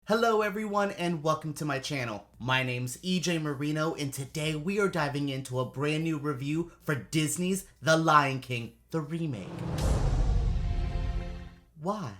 Hello everyone and welcome to my channel. My name's EJ Marino and today we are diving into a brand new review for Disney's The Lion King, the remake. Why?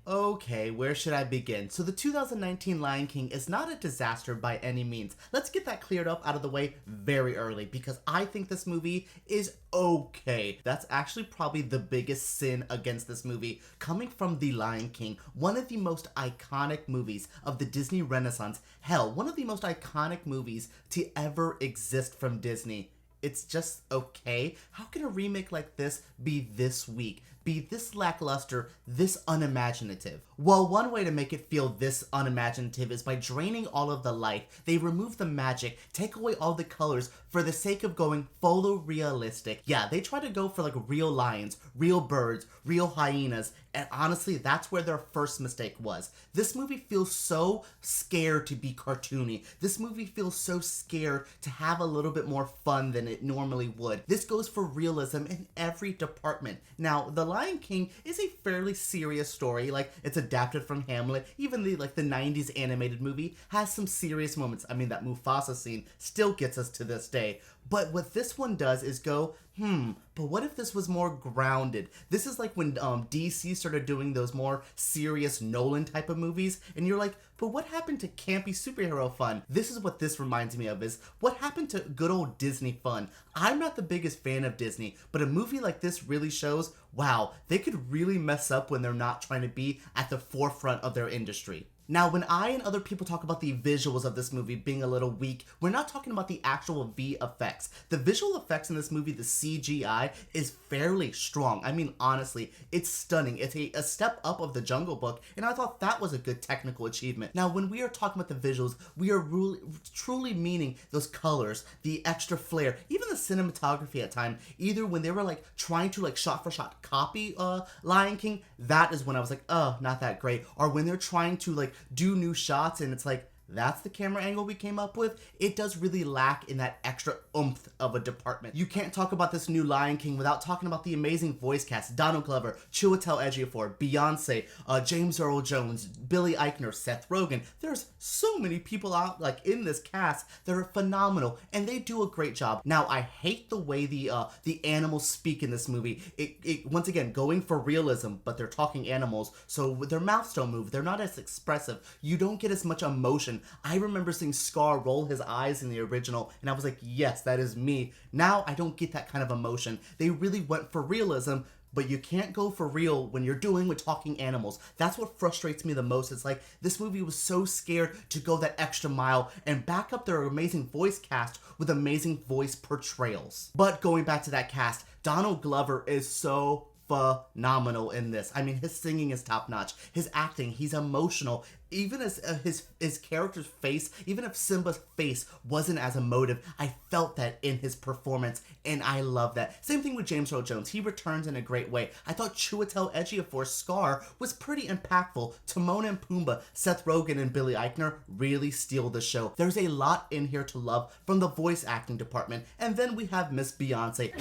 Okay, where should I begin? So the 2019 Lion King is not a disaster by any means. Let's get that cleared up out of the way very early because I think this movie is okay. That's actually probably the biggest sin against this movie coming from The Lion King, one of the most iconic movies of the Disney Renaissance. Hell, one of the most iconic movies to ever exist from Disney. It's just okay. How can a remake like this be this weak, be this lackluster, this unimaginative? Well, one way to make it feel this unimaginative is by draining all of the life. They remove the magic, take away all the colors for the sake of going photorealistic. Yeah, they try to go for like real lions, real birds, real hyenas, and honestly, that's where their first mistake was. This movie feels so scared to be cartoony. This movie feels so scared to have a little bit more fun than it normally would. This goes for realism in every department. Now, The Lion King is a fairly serious story. Like, it's adapted from Hamlet. Even the 90s animated movie has some serious moments. I mean, that Mufasa scene still gets us to this day. But what this one does is go, but what if this was more grounded? This is like when DC started doing those more serious Nolan type of movies, and you're like, but what happened to campy superhero fun? This is what this reminds me of, is what happened to good old Disney fun. I'm not the biggest fan of Disney, but a movie like this really shows, wow, they could really mess up when they're not trying to be at the forefront of their industry. Now, when I and other people talk about the visuals of this movie being a little weak, we're not talking about the actual VFX. The visual effects in this movie, the CGI, is fairly strong. I mean, honestly, it's stunning. It's a step up of The Jungle Book, and I thought that was a good technical achievement. Now, when we are talking about the visuals, we are truly meaning those colors, the extra flair, even the cinematography at times. Either when they were trying to shot for shot copy Lion King, that is when I was like, oh, not that great. Or when they're trying to do new shots and it's like, that's the camera angle we came up with. It does really lack in that extra oomph of a department. You can't talk about this new Lion King without talking about the amazing voice cast. Donald Glover, Chiwetel Ejiofor, Beyonce, James Earl Jones, Billy Eichner, Seth Rogen. There's so many people out in this cast that are phenomenal and they do a great job. Now, I hate the way the animals speak in this movie. It once again, going for realism, but they're talking animals, so their mouths don't move. They're not as expressive. You don't get as much emotion. I remember seeing Scar roll his eyes in the original, and I was like, yes, that is me. Now, I don't get that kind of emotion. They really went for realism, but you can't go for real when you're doing with talking animals. That's what frustrates me the most. It's like, this movie was so scared to go that extra mile and back up their amazing voice cast with amazing voice portrayals. But going back to that cast, Donald Glover is so phenomenal in this. I mean, his singing is top notch. His acting, he's emotional. Even as his character's face, even if Simba's face wasn't as emotive, I felt that in his performance, and I love that. Same thing with James Earl Jones. He returns in a great way. I thought Chiwetel Ejiofor's Scar was pretty impactful. Timon and Pumbaa, Seth Rogen, and Billy Eichner really steal the show. There's a lot in here to love from the voice acting department. And then we have Miss Beyonce,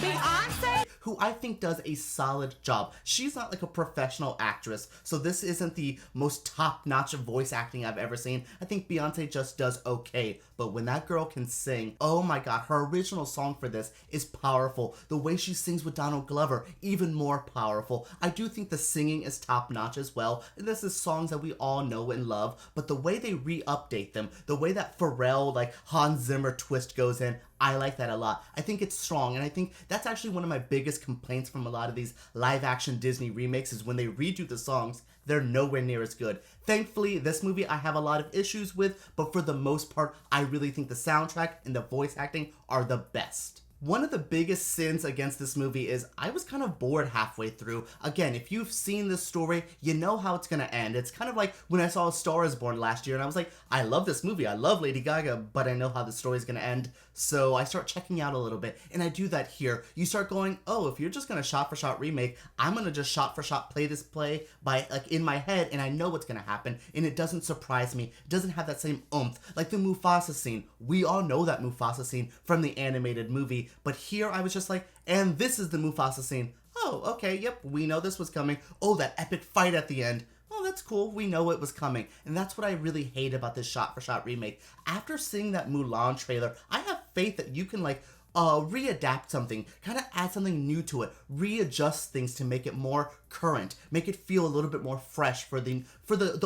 who I think does a solid job. She's not a professional actress, so this isn't the most top-notch voice acting I've ever seen. I think Beyonce just does okay, but when that girl can sing, oh my god, her original song for this is powerful. The way she sings with Donald Glover, even more powerful. I do think the singing is top-notch as well, and this is songs that we all know and love, but the way they re-update them, the way that Pharrell, Hans Zimmer twist goes in, I like that a lot. I think it's strong, and I think that's actually one of my biggest complaints from a lot of these live-action Disney remakes is when they redo the songs, they're nowhere near as good. Thankfully, this movie I have a lot of issues with, but for the most part, I really think the soundtrack and the voice acting are the best. One of the biggest sins against this movie is I was kind of bored halfway through. Again, if you've seen this story, you know how it's gonna end. It's kind of like when I saw A Star Is Born last year and I was like, I love this movie, I love Lady Gaga, but I know how the story's gonna end. So I start checking out a little bit, and I do that here. You start going, oh, if you're just gonna shot for shot remake, I'm gonna just shot for shot play this play by in my head, and I know what's gonna happen, and it doesn't surprise me. It doesn't have that same oomph. Like the Mufasa scene. We all know that Mufasa scene from the animated movie, but here I was just like, and this is the Mufasa scene. Oh, okay, yep, we know this was coming. Oh, that epic fight at the end. Oh, it's cool. We know it was coming. And that's what I really hate about this shot-for-shot remake. After seeing that Mulan trailer, I have faith that you can, like, readapt something, kind of add something new to it, readjust things to make it more current, make it feel a little bit more fresh for the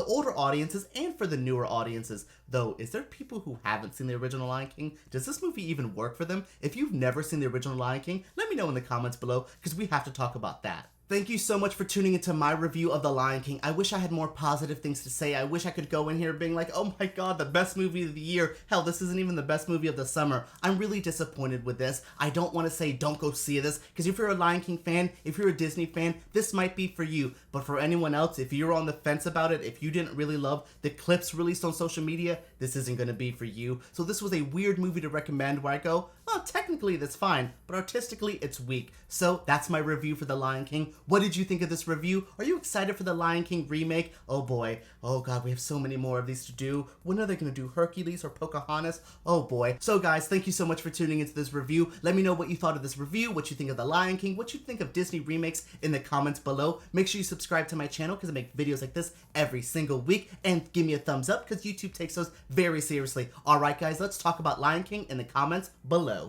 older audiences and for the newer audiences. Though, is there people who haven't seen the original Lion King? Does this movie even work for them? If you've never seen the original Lion King, let me know in the comments below, because we have to talk about that. Thank you so much for tuning into my review of The Lion King. I wish I had more positive things to say. I wish I could go in here being like, oh my god, the best movie of the year. Hell, this isn't even the best movie of the summer. I'm really disappointed with this. I don't want to say don't go see this, because if you're a Lion King fan, if you're a Disney fan, this might be for you. But for anyone else, if you're on the fence about it, if you didn't really love the clips released on social media, this isn't going to be for you. So this was a weird movie to recommend where I go, oh, technically that's fine, but artistically it's weak. So that's my review for The Lion King. What did you think of this review? Are you excited for The Lion King remake? Oh boy. Oh god, we have so many more of these to do. When are they going to do Hercules or Pocahontas? Oh boy. So guys, thank you so much for tuning into this review. Let me know what you thought of this review, what you think of The Lion King, what you think of Disney remakes in the comments below. Make sure you subscribe to my channel because I make videos like this every single week, and give me a thumbs up because YouTube takes those very seriously. Alright guys, let's talk about Lion King in the comments below.